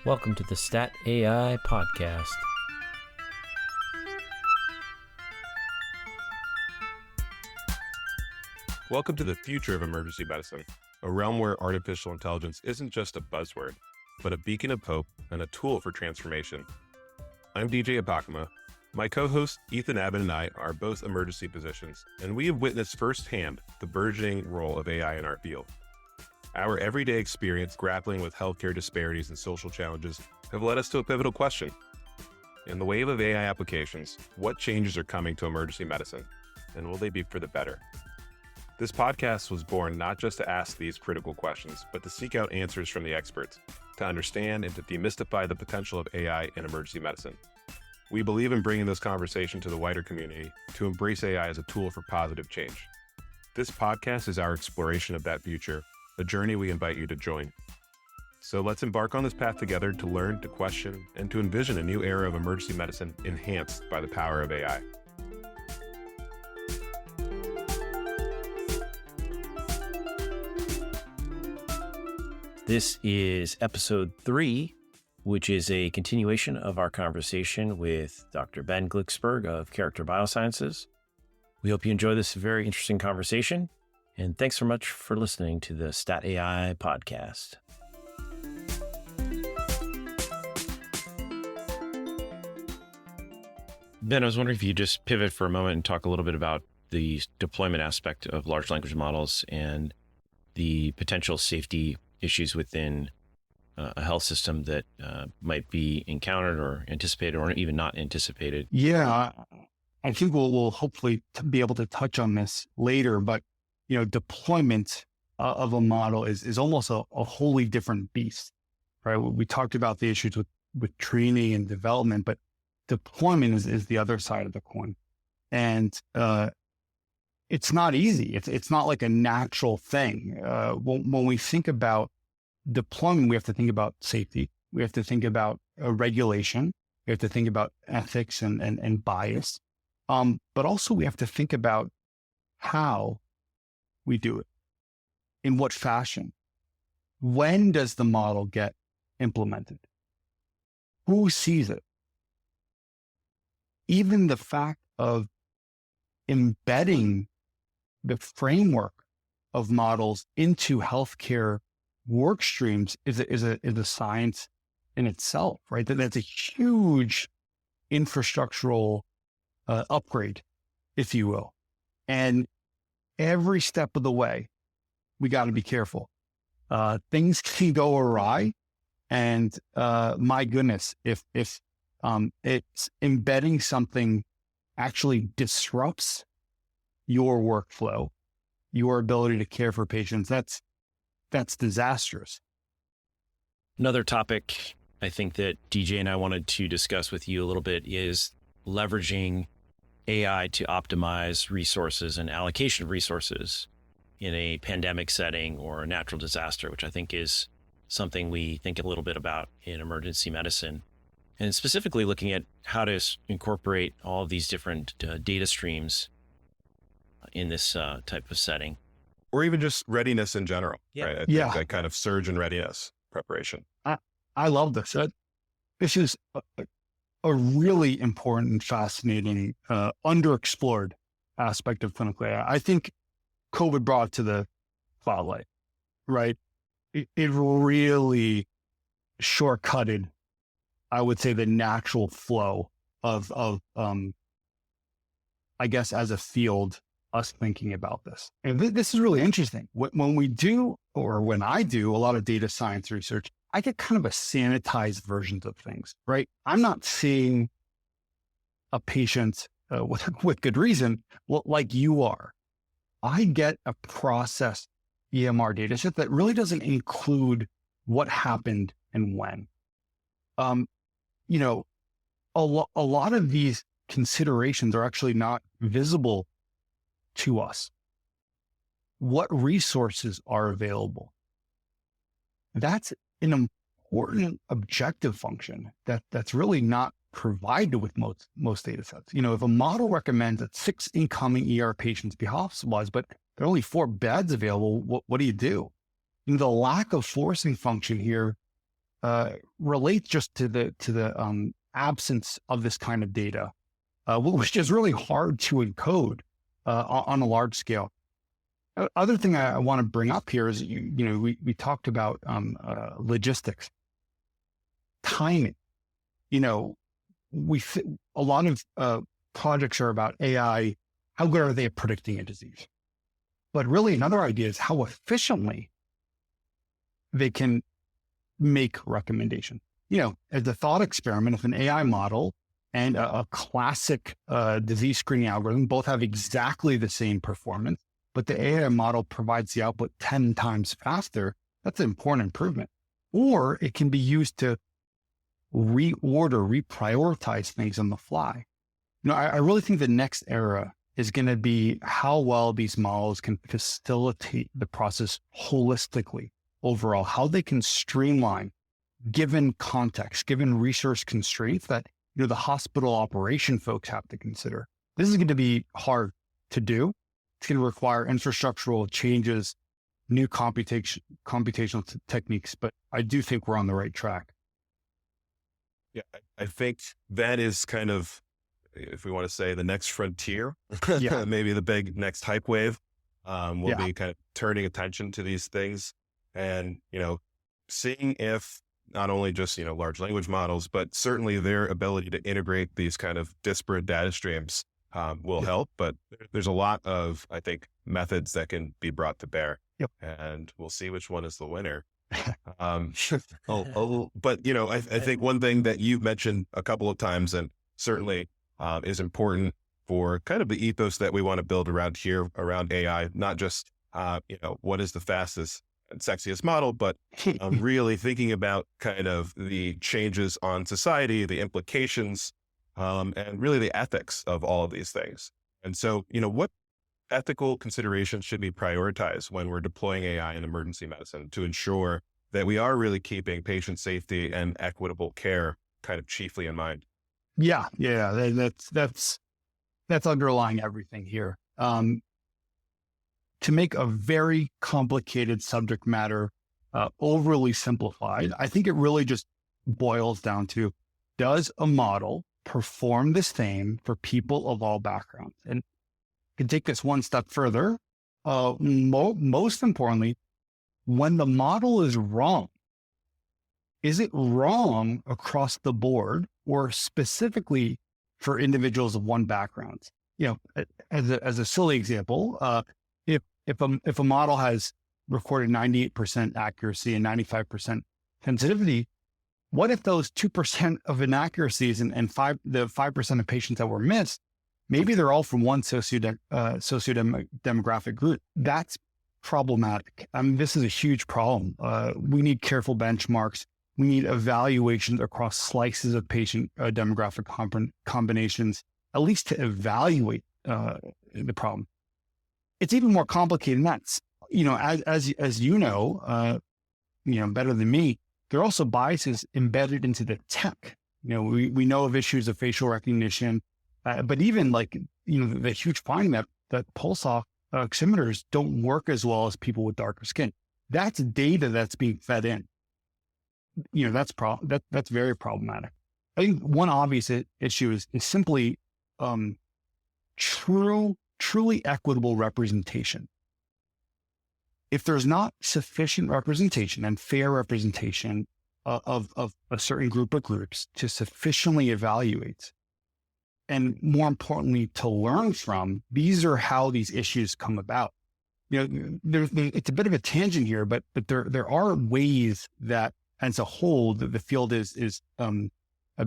Welcome to the Stat AI podcast. Welcome to the future of emergency medicine, a realm where artificial intelligence isn't just a buzzword, but a beacon of hope and a tool for transformation. I'm DJ Apakama. My co-host Ethan Abbott and I are both emergency physicians, and we have witnessed firsthand the burgeoning role of AI in our field. Our everyday experience grappling with healthcare disparities and social challenges have led us to a pivotal question. In the wave of AI applications, what changes are coming to emergency medicine, and will they be for the better? This podcast was born not just to ask these critical questions, but to seek out answers from the experts, to understand and to demystify the potential of AI in emergency medicine. We believe in bringing this conversation to the wider community to embrace AI as a tool for positive change. This podcast is our exploration of that future, a journey we invite you to join. So let's embark on this path together to learn, to question, and to envision a new era of emergency medicine enhanced by the power of AI. This is episode 3, which is a continuation of our conversation with Dr. Ben Glicksberg of Character Biosciences. We hope you enjoy this very interesting conversation, and thanks so much for listening to the Stat AI podcast. Ben, I was wondering if you could just pivot for a moment and talk a little bit about the deployment aspect of large language models and the potential safety issues within a health system that might be encountered or anticipated or even not anticipated. Yeah, I think we'll hopefully be able to touch on this later, but deployment of a model is almost a wholly different beast, right? We talked about the issues with training and development, but deployment is the other side of the coin. And it's not easy. It's not like a natural thing. When we think about deployment, we have to think about safety. We have to think about regulation. We have to think about ethics and bias. But also we have to think about how we do it. In what fashion? When does the model get implemented? Who sees it? Even the fact of embedding the framework of models into healthcare work streams is a science in itself, right? That's a huge infrastructural upgrade, if you will. And every step of the way, we got to be careful. Things can go awry, and my goodness, if it's embedding something actually disrupts your workflow, your ability to care for patients, that's disastrous. Another topic I think that DJ and I wanted to discuss with you a little bit is leveraging AI to optimize resources and allocation of resources in a pandemic setting or a natural disaster, which I think is something we think a little bit about in emergency medicine. And specifically looking at how to incorporate all of these different data streams in this type of setting. Or even just readiness in general, right? I think that kind of surge in readiness preparation. I love this. This is a really important, fascinating, underexplored aspect of clinical AI. I think COVID brought to the spotlight, right? It really shortcutted, I would say, the natural flow of I guess, as a field, us thinking about this. And this is really interesting. When we do, or when I do a lot of data science research, I get kind of a sanitized version of things, right? I'm not seeing a patient with good reason like you are. I get a processed EMR data set that really doesn't include what happened and when. A lot of these considerations are actually not visible to us. What resources are available? That's an important objective function that's really not provided with most data sets. If a model recommends that 6 incoming ER patients be hospitalized, but there are only 4 beds available, what do you do? The lack of forcing function here relates just to the absence of this kind of data, which is really hard to encode on a large scale. Other thing I want to bring up here is, we talked about logistics, timing. A lot of projects are about AI. How good are they at predicting a disease? But really, another idea is how efficiently they can make recommendation. As a thought experiment, if an AI model and a classic disease screening algorithm both have exactly the same performance, but the AI model provides the output 10 times faster, that's an important improvement. Or it can be used to reprioritize things on the fly. I really think the next era is going to be how well these models can facilitate the process holistically overall, how they can streamline given context, given resource constraints that the hospital operation folks have to consider. This is going to be hard to do. It's going to require infrastructural changes, new computational techniques, but I do think we're on the right track. Yeah, I think that is kind of, if we want to say, the next frontier, maybe the big next hype wave, will be kind of turning attention to these things and, seeing if not only just, large language models, but certainly their ability to integrate these kind of disparate data streams will help. But there's a lot of, I think, methods that can be brought to bear, and we'll see which one is the winner. But, I think one thing that you've mentioned a couple of times, and certainly is important for kind of the ethos that we want to build around here, around AI, not just, what is the fastest and sexiest model, but really thinking about kind of the changes on society, the implications, and really the ethics of all of these things. And so, what ethical considerations should be prioritized when we're deploying AI in emergency medicine to ensure that we are really keeping patient safety and equitable care kind of chiefly in mind? Yeah. That's underlying everything here. To make a very complicated subject matter overly simplified, I think it really just boils down to, does a model perform the same for people of all backgrounds? And can take this one step further. Most importantly, when the model is wrong, is it wrong across the board or specifically for individuals of one background? As a silly example, if a model has recorded 98% accuracy and 95% sensitivity, what if those 2% of inaccuracies and the 5% of patients that were missed, maybe they're all from one sociodemographic group? That's problematic. This is a huge problem. We need careful benchmarks. We need evaluations across slices of patient demographic combinations, at least to evaluate the problem. It's even more complicated than that. As you know better than me, there are also biases embedded into the tech. We know of issues of facial recognition, but even the huge finding that pulse oximeters don't work as well as people with darker skin. That's data that's being fed in. That's very problematic. I think one obvious issue is simply truly equitable representation. If there's not sufficient representation and fair representation of a certain group of groups to sufficiently evaluate, and more importantly, to learn from, these are how these issues come about. It's a bit of a tangent here, but there are ways that, as a whole, the field is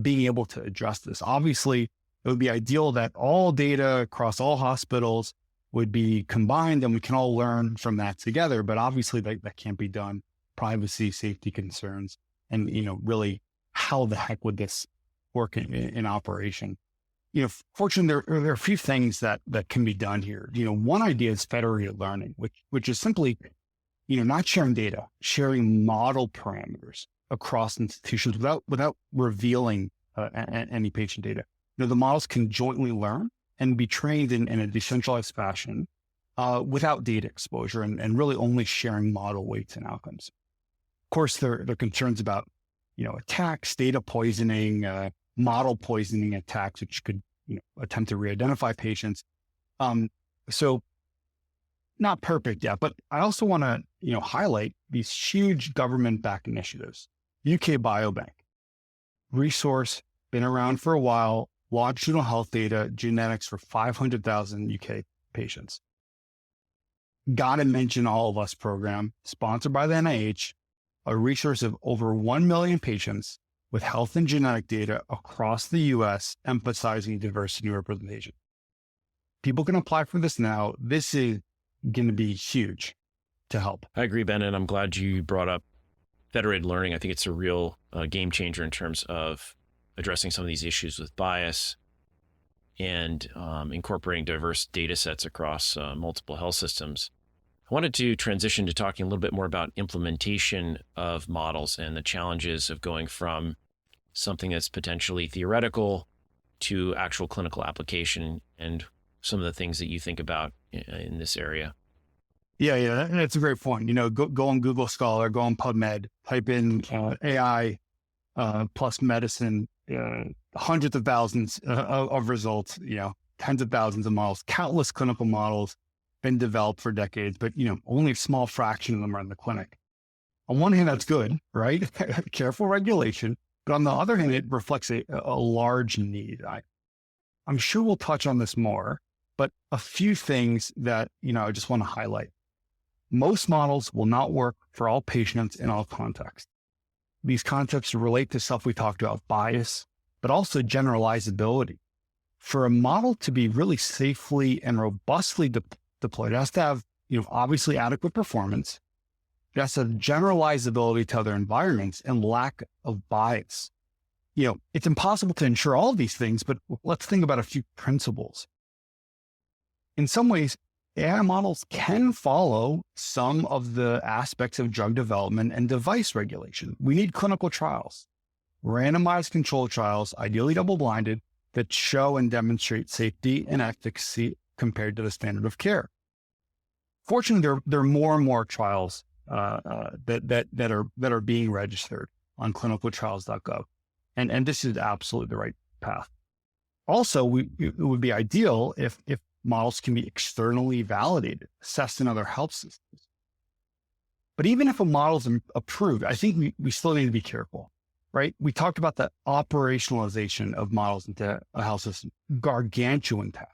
being able to address this. Obviously, it would be ideal that all data across all hospitals would be combined and we can all learn from that together. But obviously that can't be done. Privacy, safety concerns, and, really how the heck would this work in operation? Fortunately, there are a few things that can be done here. One idea is federated learning, which is simply, not sharing data, sharing model parameters across institutions without revealing any patient data. The models can jointly learn and be trained in a decentralized fashion without data exposure and really only sharing model weights and outcomes. Of course, there are concerns about attacks, data poisoning, model poisoning attacks, which could, attempt to re-identify patients. So not perfect yet, but I also want to, highlight these huge government-backed initiatives. UK Biobank, resource, been around for a while, longitudinal health data, genetics for 500,000 UK patients. Gotta mention All of Us program, sponsored by the NIH, a resource of over 1 million patients with health and genetic data across the US, emphasizing diversity and representation. People can apply for this now. This is going to be huge to help. I agree, Ben, and I'm glad you brought up federated learning. I think it's a real game changer in terms of addressing some of these issues with bias and incorporating diverse data sets across multiple health systems. I wanted to transition to talking a little bit more about implementation of models and the challenges of going from something that's potentially theoretical to actual clinical application and some of the things that you think about in this area. Yeah, that's a great point. Go on Google Scholar, go on PubMed, type in AI plus medicine, hundreds of thousands of results, tens of thousands of models, countless clinical models been developed for decades, but only a small fraction of them are in the clinic. On one hand, that's good, right? Careful regulation, but on the other hand, it reflects a large need. I'm sure we'll touch on this more, but a few things that I just want to highlight. Most models will not work for all patients in all contexts. These concepts relate to stuff we talked about, bias, but also generalizability. For a model to be really safely and robustly deployed, it has to have, obviously adequate performance. It has to have generalizability to other environments and lack of bias. It's impossible to ensure all of these things, but let's think about a few principles. In some ways, AI models can follow some of the aspects of drug development and device regulation. We need clinical trials, randomized controlled trials, ideally double-blinded, that show and demonstrate safety and efficacy compared to the standard of care. Fortunately, there are more and more trials that are being registered on clinicaltrials.gov, and this is absolutely the right path. Also, it would be ideal if models can be externally validated, assessed in other health systems. But even if a model is approved, I think we still need to be careful, right? We talked about the operationalization of models into a health system, gargantuan task.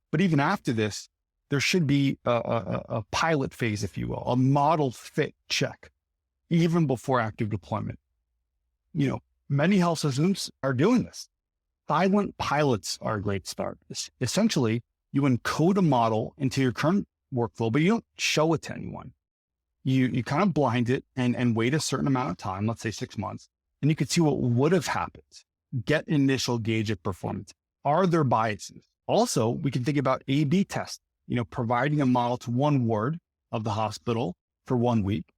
But even after this, there should be a pilot phase, if you will, a model fit check, even before active deployment. Many health systems are doing this. Silent pilots are a great start. Essentially, you encode a model into your current workflow, but you don't show it to anyone. You kind of blind it and wait a certain amount of time, let's say 6 months, and you could see what would have happened. Get initial gauge of performance. Are there biases? Also, we can think about A/B tests, providing a model to one ward of the hospital for 1 week,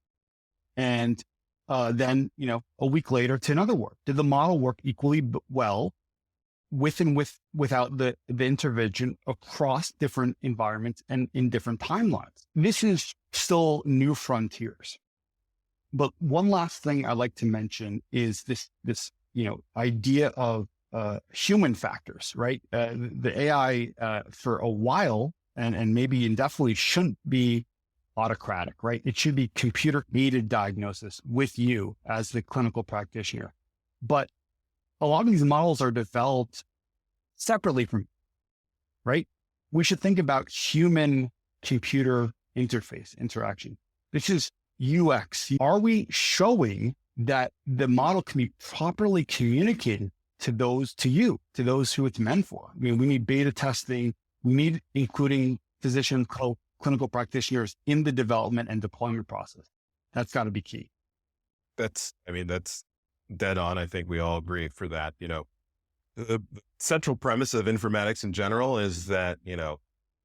and then, a week later to another ward. Did the model work equally well with and without the intervention across different environments and in different timelines? This is still new frontiers. But one last thing I'd like to mention is this idea of human factors, right? The AI for a while and maybe indefinitely shouldn't be autocratic, right? It should be computer-aided diagnosis with you as the clinical practitioner. But a lot of these models are developed separately from, right? We should think about human-computer interface interaction. This is UX. Are we showing that the model can be properly communicated to those who it's meant for? We need beta testing. We need including physician clinical practitioners in the development and deployment process. That's got to be key. That's dead on. I think we all agree for that. The central premise of informatics in general is that,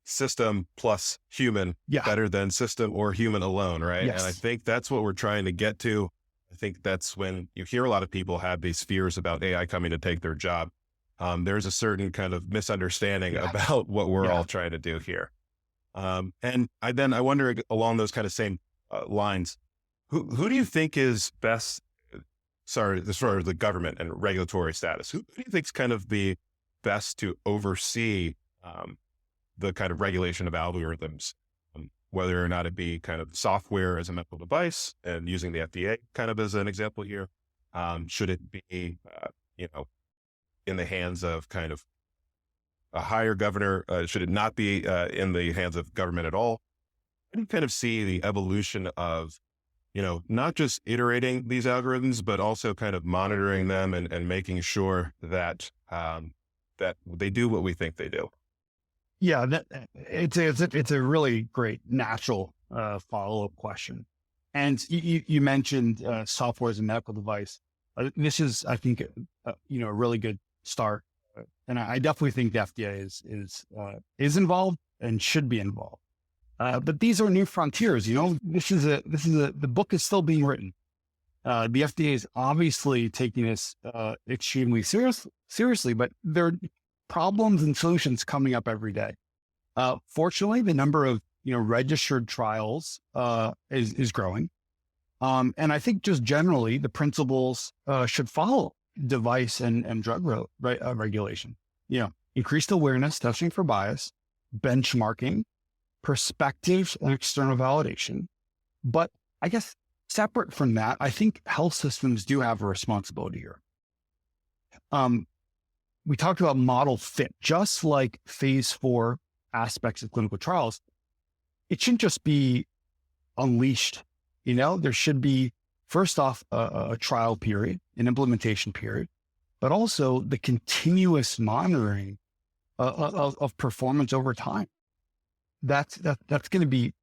system plus human better than system or human alone. Right. Yes. And I think that's what we're trying to get to. I think that's when you hear a lot of people have these fears about AI coming to take their job. There's a certain kind of misunderstanding about what we're all trying to do here. And I wonder along those kind of same lines, who do you think is best as far as the government and regulatory status, who do you think is kind of the best to oversee the kind of regulation of algorithms, whether or not it be kind of software as a medical device and using the FDA kind of as an example here? Should it be, in the hands of kind of a higher governor? Should it not be in the hands of government at all? How do you kind of see the evolution of, not just iterating these algorithms, but also kind of monitoring them and making sure that that they do what we think they do? Yeah, it's a really great natural follow-up question. And you mentioned software as a medical device. This is, I think, a really good start. And I definitely think the FDA is involved and should be involved. But these are new frontiers. The book is still being written. The FDA is obviously taking this extremely seriously, but there are problems and solutions coming up every day. Fortunately, the number of registered trials is growing, and I think just generally the principles should follow device and drug regulation. Increased awareness, testing for bias, benchmarking, perspective, and external validation. But I guess separate from that, I think health systems do have a responsibility here. We talked about model fit, just like phase 4 aspects of clinical trials. It shouldn't just be unleashed. There should be, first off, a trial period, an implementation period, but also the continuous monitoring of performance over time. That's going to be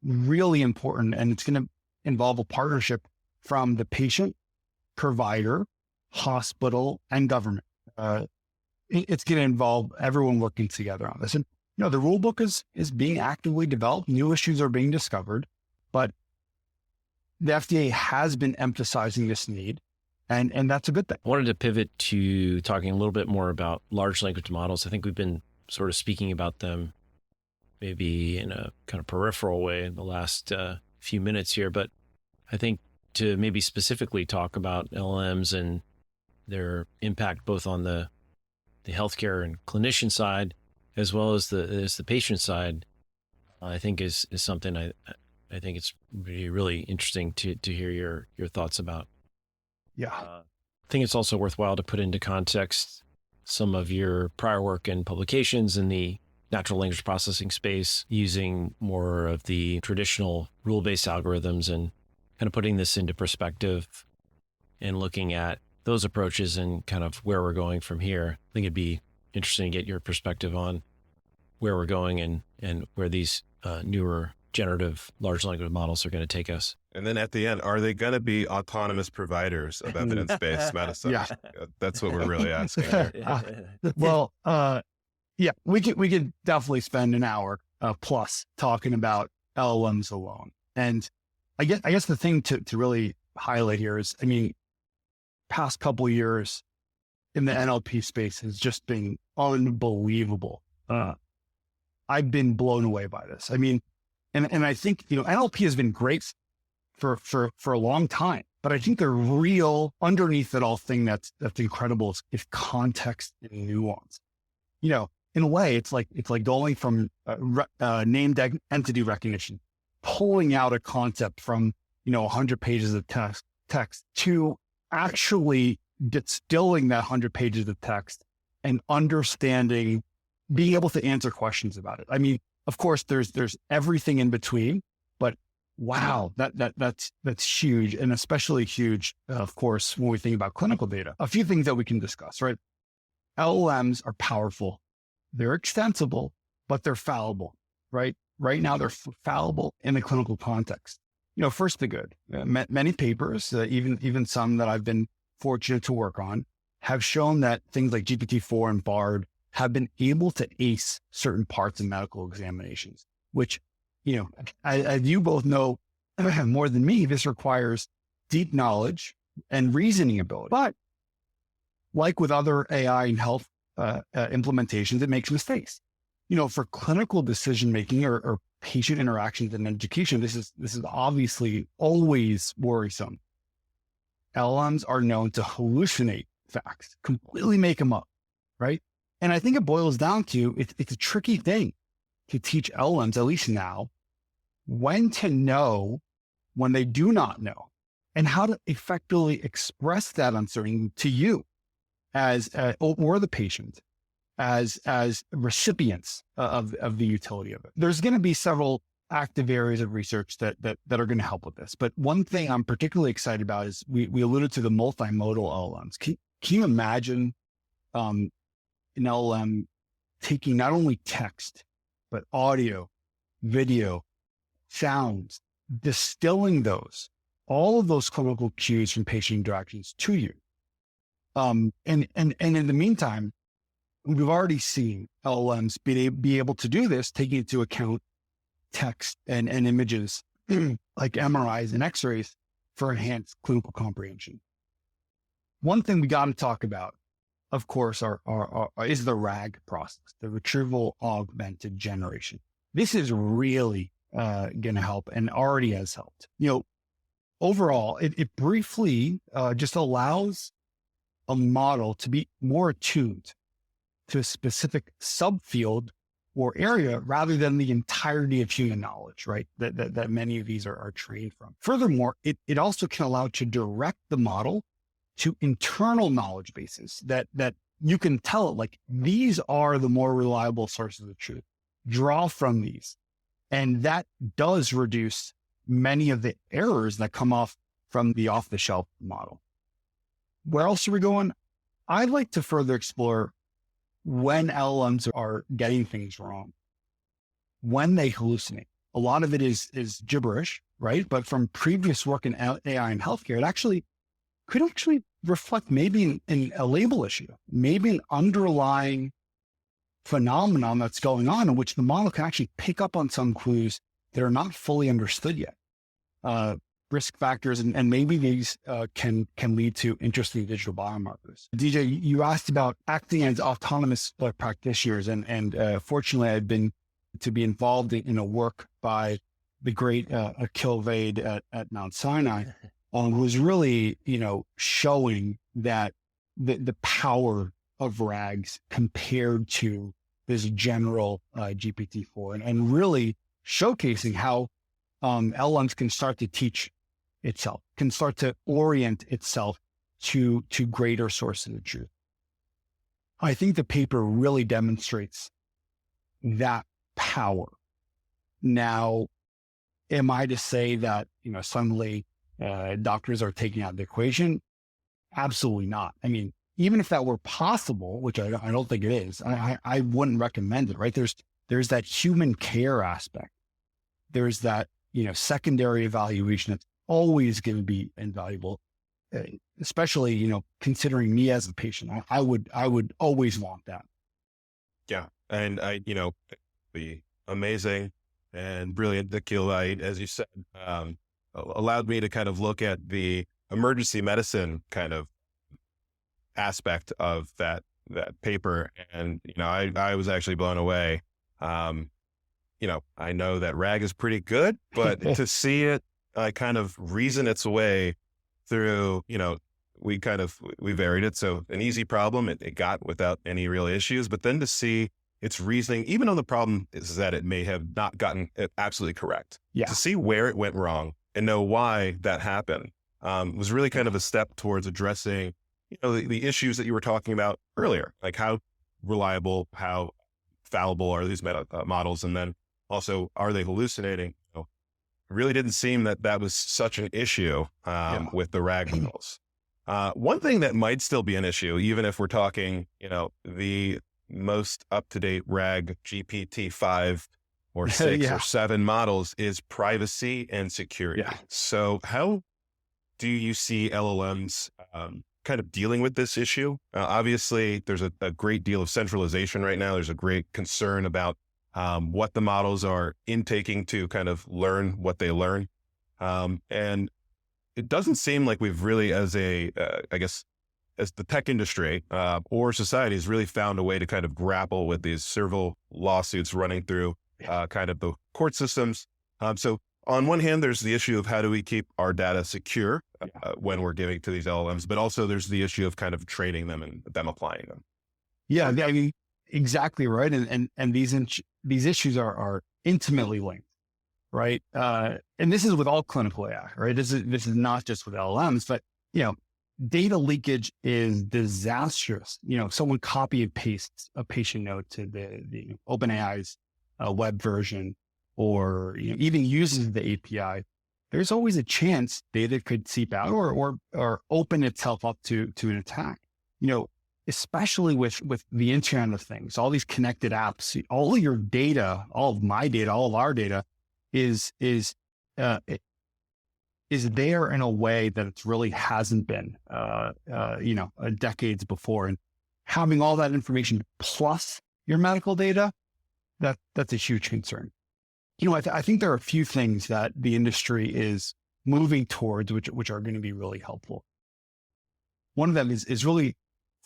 really important, and it's going to involve a partnership from the patient, provider, hospital, and government. It's going to involve everyone working together on this. And the rule book is being actively developed. New issues are being discovered, but the FDA has been emphasizing this need, and that's a good thing. I wanted to pivot to talking a little bit more about large language models. I think we've been sort of speaking about them maybe in a kind of peripheral way in the last few minutes here, but I think to maybe specifically talk about LLMs and their impact both on the healthcare and clinician side, as well as the patient side, I think is something I think it's really interesting to hear your thoughts about. Yeah. I think it's also worthwhile to put into context some of your prior work and publications in the natural language processing space, using more of the traditional rule-based algorithms and kind of putting this into perspective and looking at those approaches and kind of where we're going from here. I think it'd be interesting to get your perspective on where we're going and where these newer generative large language models are going to take us. And then at the end, are they going to be autonomous providers of evidence-based medicine? Yeah. That's what we're really asking here. Well, yeah, we could definitely spend an hour plus talking about LLMs alone. And I guess the thing to really highlight here is, past couple of years in the NLP space has just been unbelievable. I've been blown away by this. And I think, NLP has been great for a long time, but I think the real underneath it all thing that's incredible is context and nuance. In a way, it's like going from named entity recognition, pulling out a concept from, 100 pages of text to actually distilling that 100 pages of text and understanding, being able to answer questions about it. Of course, there's everything in between, but wow, that's huge, and especially huge, of course, when we think about clinical data. A few things that we can discuss, right? LLMs are powerful. They're extensible, but they're fallible, right? Right now, they're fallible in the clinical context. First, the good. Many papers, even some that I've been fortunate to work on, have shown that things like GPT-4 and BARD have been able to ace certain parts of medical examinations, which, as you both know more than me, this requires deep knowledge and reasoning ability. But like with other AI and health implementations, it makes mistakes. For clinical decision-making or patient interactions and education, this is obviously always worrisome. LLMs are known to hallucinate facts, completely make them up, right? And I think it boils down to, it's a tricky thing to teach LLMs, at least now, when to know when they do not know, and how to effectively express that uncertainty to you as, or the patient as recipients of the utility of it. There's going to be several active areas of research that are going to help with this. But one thing I'm particularly excited about is we alluded to the multimodal LLMs. Can you imagine an LLM taking not only text, but audio, video, sounds, distilling all of those clinical cues from patient interactions to you? And in the meantime, we've already seen LLMs be able to do this, taking into account text and images like MRIs and X-rays for enhanced clinical comprehension. One thing we got to talk about, of course, is the RAG process, the retrieval augmented generation. This is really going to help and already has helped. Overall, it briefly just allows a model to be more attuned to a specific subfield or area rather than the entirety of human knowledge, right? That many of these are trained from. Furthermore, it also can allow to direct the model to internal knowledge bases that you can tell it, like, these are the more reliable sources of truth. Draw from these. And that does reduce many of the errors that come from the off-the-shelf model. Where else are we going? I'd like to further explore when LLMs are getting things wrong, when they hallucinate. A lot of it is gibberish, right? But from previous work in AI and healthcare, it could reflect maybe a label issue, maybe an underlying phenomenon that's going on in which the model can actually pick up on some clues that are not fully understood yet. Risk factors, and maybe these can lead to interesting digital biomarkers. DJ, you asked about acting as autonomous practitioners, and fortunately, I've been to be involved in a work by the great Akil Vaid at Mount Sinai, who was really, showing that the power of RAGs compared to this general GPT-4, and really showcasing how LLMs can start to teach itself, can start to orient itself to greater sources of truth. I think the paper really demonstrates that power. Now, am I to say that, suddenly doctors are taking out the equation? Absolutely not. I mean, even if that were possible, which I don't think it is, I wouldn't recommend it, right? There's that human care aspect. There's that, secondary evaluation that's always going to be invaluable, especially, considering me as a patient. I would always want that. Yeah. And the amazing and brilliant Akil Vaid, as you said, allowed me to kind of look at the emergency medicine kind of aspect of that paper. And, I was actually blown away. I know that RAG is pretty good, but to see it kind of reason its way through, we varied it. So an easy problem, it got without any real issues, but then to see its reasoning, even though the problem is that it may have not gotten it absolutely correct, to see where it went wrong and know why that happened, was really kind of a step towards addressing, the issues that you were talking about earlier, like how reliable, how fallible are these models? And then also, are they hallucinating? It really didn't seem that was such an issue with the RAG models. One thing that might still be an issue, even if we're talking, the most up-to-date RAG GPT-5 or 6 or 7 models, is privacy and security. Yeah. So how do you see LLMs kind of dealing with this issue? Obviously, there's a great deal of centralization right now. There's a great concern about what the models are intaking to kind of learn what they learn. And it doesn't seem like we've really, as the tech industry or society, has really found a way to kind of grapple with these several lawsuits running through kind of the court systems. So On one hand, there's the issue of how do we keep our data secure when we're giving to these LLMs, but also there's the issue of kind of training them and them applying them. Yeah, I mean, exactly right. And these issues are intimately linked, right? And this is with all clinical AI, right? This is not just with LLMs, but data leakage is disastrous. Someone copy and pastes a patient note to the OpenAI's web version, or even uses the API. There's always a chance data could seep out or open itself up to an attack. Especially with the Internet of Things, all these connected apps, all of your data, all of my data, all of our data is there in a way that it really hasn't been, decades before. And having all that information plus your medical data, that's a huge concern. I think there are a few things that the industry is moving towards, which are going to be really helpful. One of them is really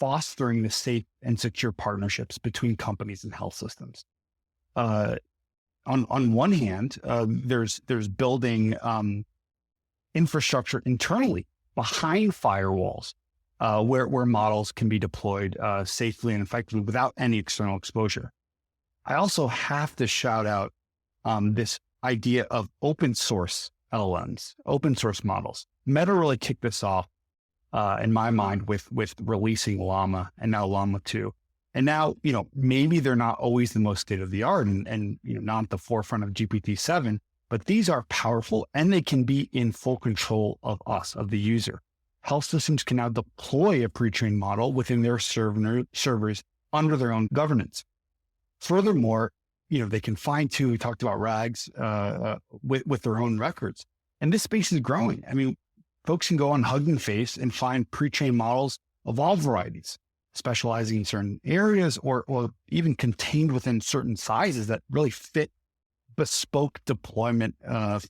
fostering the safe and secure partnerships between companies and health systems. On one hand, there's building infrastructure internally behind firewalls, where models can be deployed safely and effectively without any external exposure. I also have to shout out this idea of open source LLMs, open source models. Meta really kicked this off, in my mind, with releasing Llama and now Llama 2. And now, maybe they're not always the most state of the art and not at the forefront of GPT-7, but these are powerful and they can be in full control of us, of the user. Health systems can now deploy a pre-trained model within their servers under their own governance. Furthermore, they can fine tune, we talked about RAGs, with their own records. And this space is growing. I mean, folks can go on Hugging Face and find pre-trained models of all varieties, specializing in certain areas or even contained within certain sizes that really fit bespoke deployment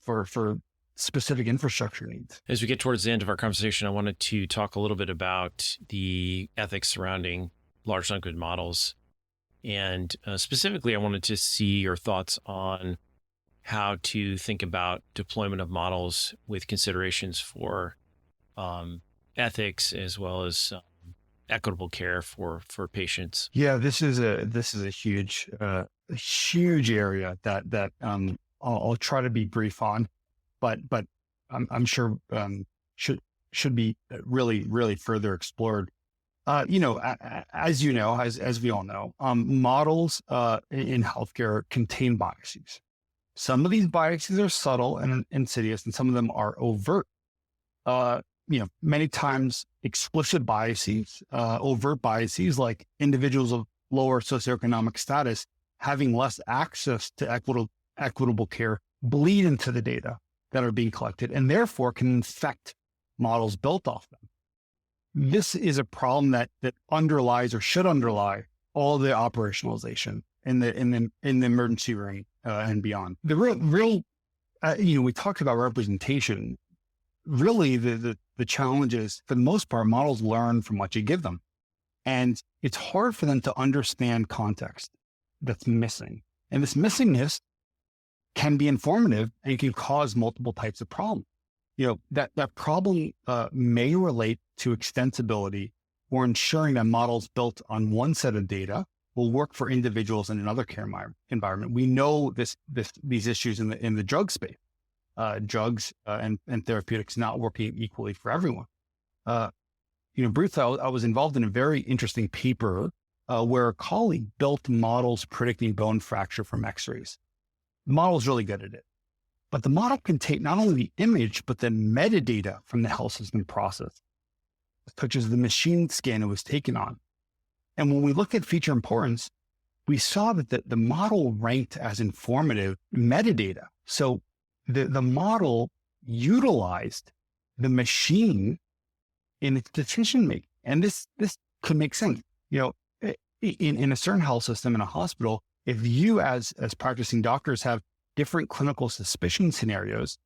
for specific infrastructure needs. As we get towards the end of our conversation, I wanted to talk a little bit about the ethics surrounding large language models. And specifically, I wanted to see your thoughts on how to think about deployment of models with considerations for ethics as well as equitable care for patients. Yeah, this is a huge area that I'll try to be brief on, but I'm sure should be really further explored. As we all know, models in healthcare contain biases. Some of these biases are subtle and insidious, and some of them are overt. Many times explicit biases, overt biases, like individuals of lower socioeconomic status having less access to equitable care, bleed into the data that are being collected and therefore can infect models built off them. This is a problem that underlies or should underlie all the operationalization in the emergency room and beyond. The real we talked about representation. Really, the challenge is, for the most part, models learn from what you give them, and it's hard for them to understand context that's missing. And this missingness can be informative and can cause multiple types of problems. That problem may relate to extensibility or ensuring that models built on one set of data will work for individuals in another care environment. We know these issues in the drug space, drugs and therapeutics not working equally for everyone. Briefly, I was involved in a very interesting paper where a colleague built models predicting bone fracture from X-rays. The model's really good at it. But the model can take not only the image, but the metadata from the health system process, such as the machine scan it was taken on. And when we look at feature importance, we saw that the model ranked as informative metadata. So the model utilized the machine in its decision making. And this could make sense. In a certain health system, in a hospital, if you as practicing doctors have different clinical suspicion scenarios,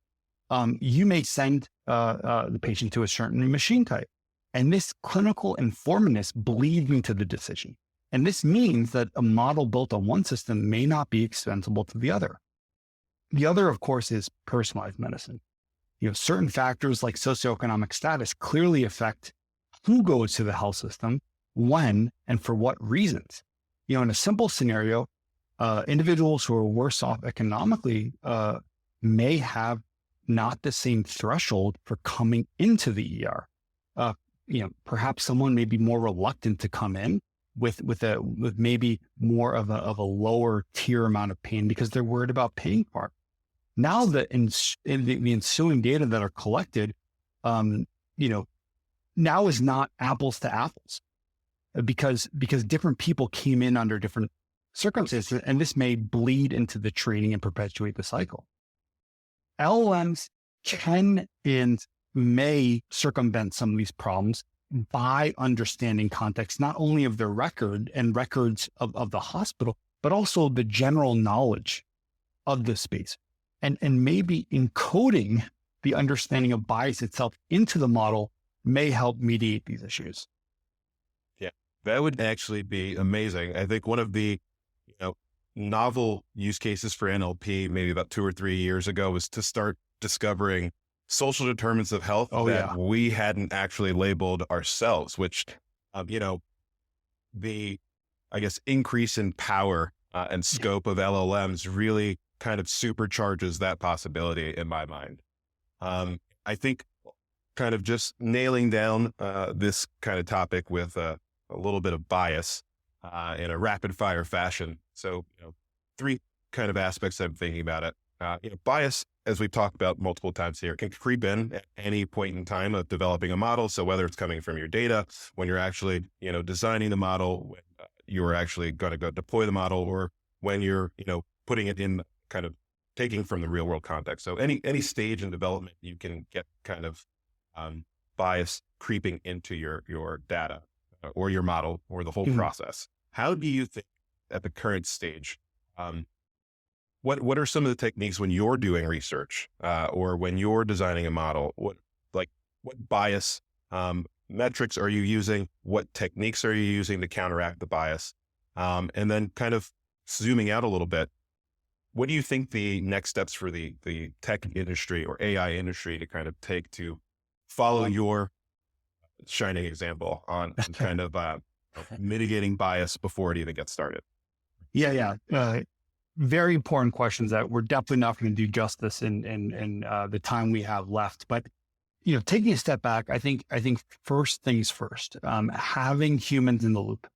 you may send the patient to a certain machine type. And this clinical informativeness bleeds into the decision. And this means that a model built on one system may not be extensible to the other. The other, of course, is personalized medicine. Certain factors like socioeconomic status clearly affect who goes to the health system, when, and for what reasons. In a simple scenario, individuals who are worse off economically may have not the same threshold for coming into the ER. Perhaps someone may be more reluctant to come in with maybe more of a lower tier amount of pain because they're worried about paying for it. Now the ensuing data that are collected, now is not apples to apples because different people came in under different circumstances, and this may bleed into the training and perpetuate the cycle. LLMs can and may circumvent some of these problems by understanding context, not only of their record and records of the hospital, but also the general knowledge of the space. And maybe encoding the understanding of bias itself into the model may help mediate these issues. Yeah, that would actually be amazing. I think one of the novel use cases for NLP maybe about 2 or 3 years ago was to start discovering social determinants of health we hadn't actually labeled ourselves, which, the, I guess, increase in power and scope of LLMs really kind of supercharges that possibility in my mind. I think kind of just nailing down this kind of topic with a little bit of bias in a rapid fire fashion. So, 3 kind of aspects I'm thinking about it. Bias, as we've talked about multiple times here, can creep in at any point in time of developing a model. So whether it's coming from your data, when you're actually, designing the model, when you're actually going to go deploy the model, or when you're, putting it in kind of taking from the real world context. So any stage in development, you can get kind of bias creeping into your data or your model or the whole process. How do you think at the current stage, what are some of the techniques when you're doing research or when you're designing a model? What bias metrics are you using? What techniques are you using to counteract the bias? And then kind of zooming out a little bit, what do you think the next steps for the tech industry or AI industry to kind of take to follow your shining example on kind of mitigating bias before it even gets started? Yeah. Very important questions that we're definitely not going to do justice in the time we have left. But, taking a step back, I think first things first, having humans in the loop,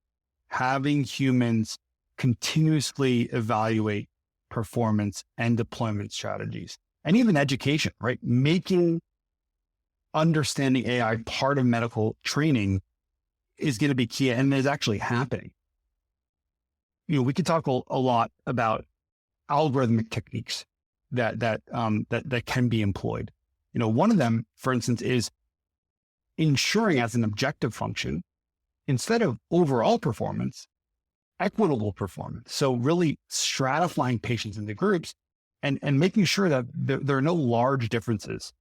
having humans continuously evaluate performance and deployment strategies, and even education, right? Making understanding AI part of medical training is going to be key, and is actually happening. We could talk a lot about algorithmic techniques that can be employed. One of them, for instance, is ensuring as an objective function, instead of overall performance, equitable performance. So really stratifying patients into groups and making sure that there are no large differences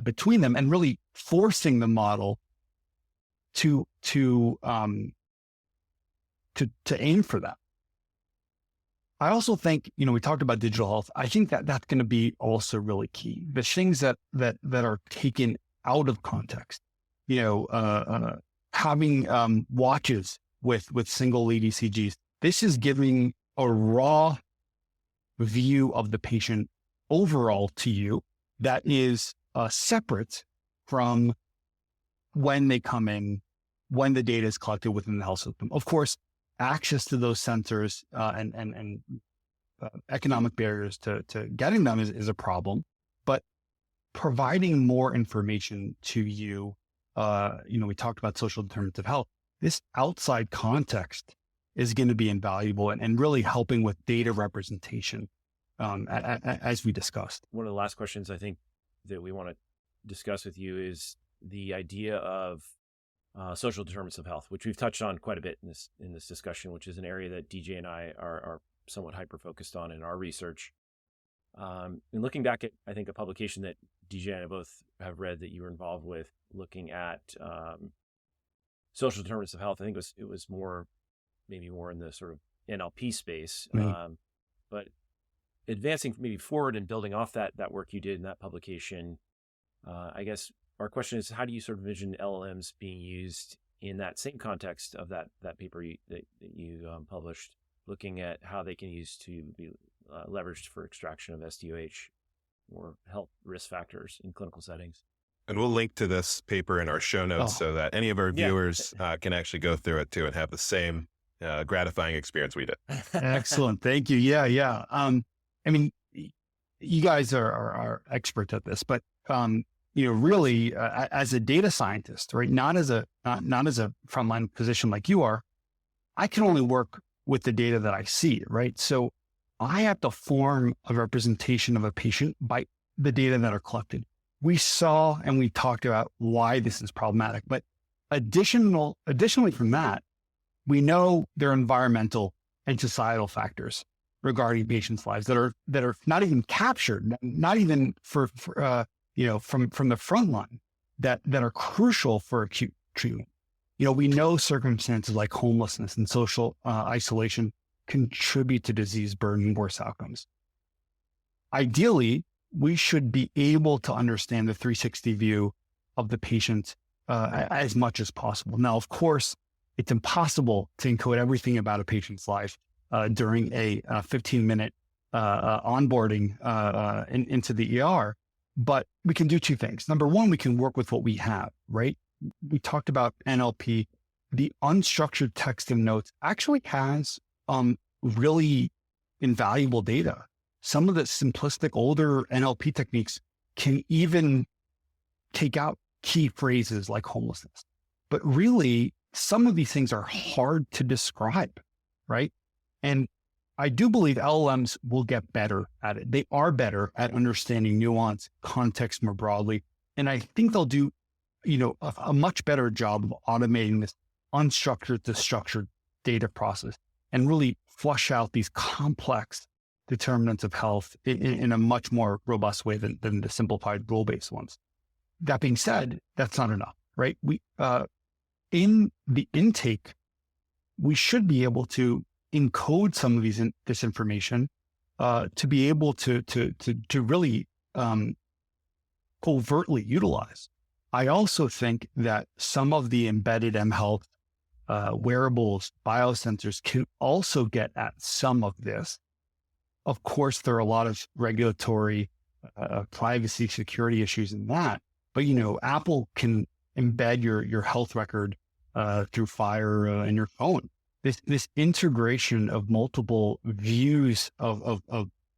between them, and really forcing the model to aim for that. I also think, we talked about digital health. I think that that's going to be also really key. The things that are taken out of context, having watches with single lead ECGs. This is giving a raw view of the patient overall to you that is separate from when they come in, when the data is collected within the health system. Of course, access to those sensors and economic barriers to getting them is a problem, but providing more information to you, we talked about social determinants of health. This outside context is going to be invaluable and really helping with data representation, as we discussed. One of the last questions I think that we want to discuss with you is the idea of social determinants of health, which we've touched on quite a bit in this discussion, which is an area that DJ and I are somewhat hyper-focused on in our research. And looking back at, I think, a publication that DJ and I both have read that you were involved with, looking at social determinants of health. I think it was maybe more in the sort of NLP space. Mm-hmm. But advancing maybe forward and building off that work you did in that publication, I guess our question is, how do you sort of envision LLMs being used in that same context of that paper that you published, looking at how they can use to be leveraged for extraction of SDOH or health risk factors in clinical settings? And we'll link to this paper in our show notes so that any of our viewers can actually go through it too and have the same gratifying experience we did. Excellent. Thank you. Yeah. I mean, you guys are experts at this, but, really as a data scientist, right? Not as a frontline physician like you are, I can only work with the data that I see, right? So I have to form a representation of a patient by the data that are collected. We saw and we talked about why this is problematic, but additionally from that, we know there are environmental and societal factors regarding patients' lives that are not even captured, not even from the front line that are crucial for acute treatment. We know circumstances like homelessness and social isolation contribute to disease burden and worse outcomes. Ideally, we should be able to understand the 360 view of the patient as much as possible. Now, of course, it's impossible to encode everything about a patient's life during a 15-minute onboarding into the ER, but we can do two things. Number one, we can work with what we have, right? We talked about NLP. The unstructured text and notes actually has really invaluable data. Some of the simplistic older NLP techniques can even take out key phrases like homelessness. But really, some of these things are hard to describe, right? And I do believe LLMs will get better at it. They are better at understanding nuance, context more broadly. And I think they'll do, a much better job of automating this unstructured to structured data process and really flush out these complex determinants of health in a much more robust way than the simplified rule-based ones. That being said, that's not enough, right? We, in the intake, we should be able to encode some of this information to be able to really covertly utilize. I also think that some of the embedded mHealth wearables, biosensors can also get at some of this. Of course, there are a lot of regulatory, privacy, security issues in that, but Apple can embed your health record through Fire in your phone. This integration of multiple views of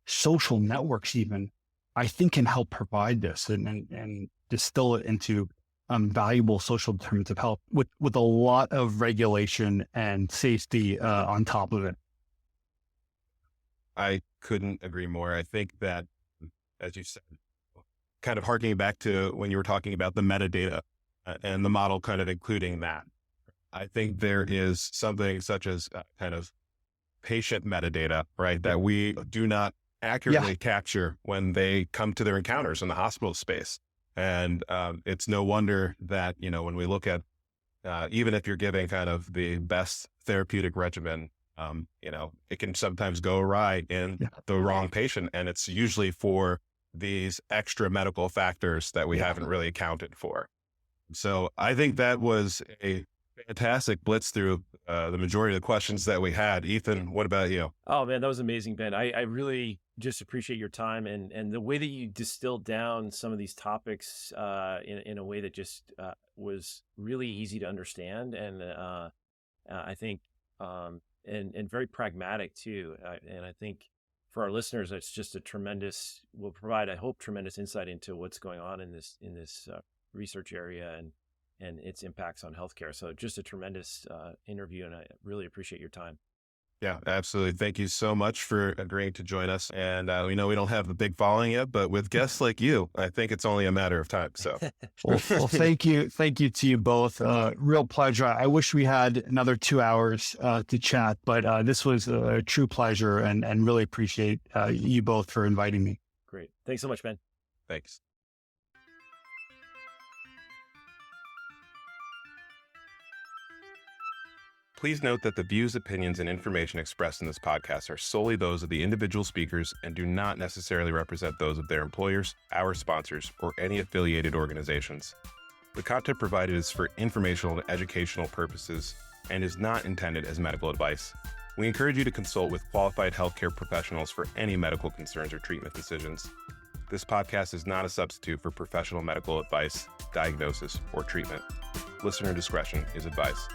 social networks, even, I think can help provide this and distill it into valuable social determinants of health with a lot of regulation and safety on top of it. I couldn't agree more. I think that, as you said, kind of harkening back to when you were talking about the metadata and the model kind of including that, I think there is something such as kind of patient metadata, right, that we do not accurately capture when they come to their encounters in the hospital space. And it's no wonder that, when we look at, even if you're giving kind of the best therapeutic regimen, it can sometimes go awry in the wrong patient. And it's usually for these extra medical factors that we haven't really accounted for. So I think that was a fantastic blitz through the majority of the questions that we had. Ethan, what about you? Oh man, that was amazing, Ben. I really just appreciate your time and the way that you distilled down some of these topics in a way that just was really easy to understand. And I think, and very pragmatic too. And I think for our listeners, it's just will provide, I hope, tremendous insight into what's going on in this research area and its impacts on healthcare. So just a tremendous interview, and I really appreciate your time. Yeah, absolutely. Thank you so much for agreeing to join us. And we know we don't have a big following yet, but with guests like you, I think it's only a matter of time. So, well, thank you. Thank you to you both. Real pleasure. I wish we had another 2 hours to chat, but this was a true pleasure and really appreciate you both for inviting me. Great. Thanks so much, Ben. Thanks. Please note that the views, opinions, and information expressed in this podcast are solely those of the individual speakers and do not necessarily represent those of their employers, our sponsors, or any affiliated organizations. The content provided is for informational and educational purposes and is not intended as medical advice. We encourage you to consult with qualified healthcare professionals for any medical concerns or treatment decisions. This podcast is not a substitute for professional medical advice, diagnosis, or treatment. Listener discretion is advised.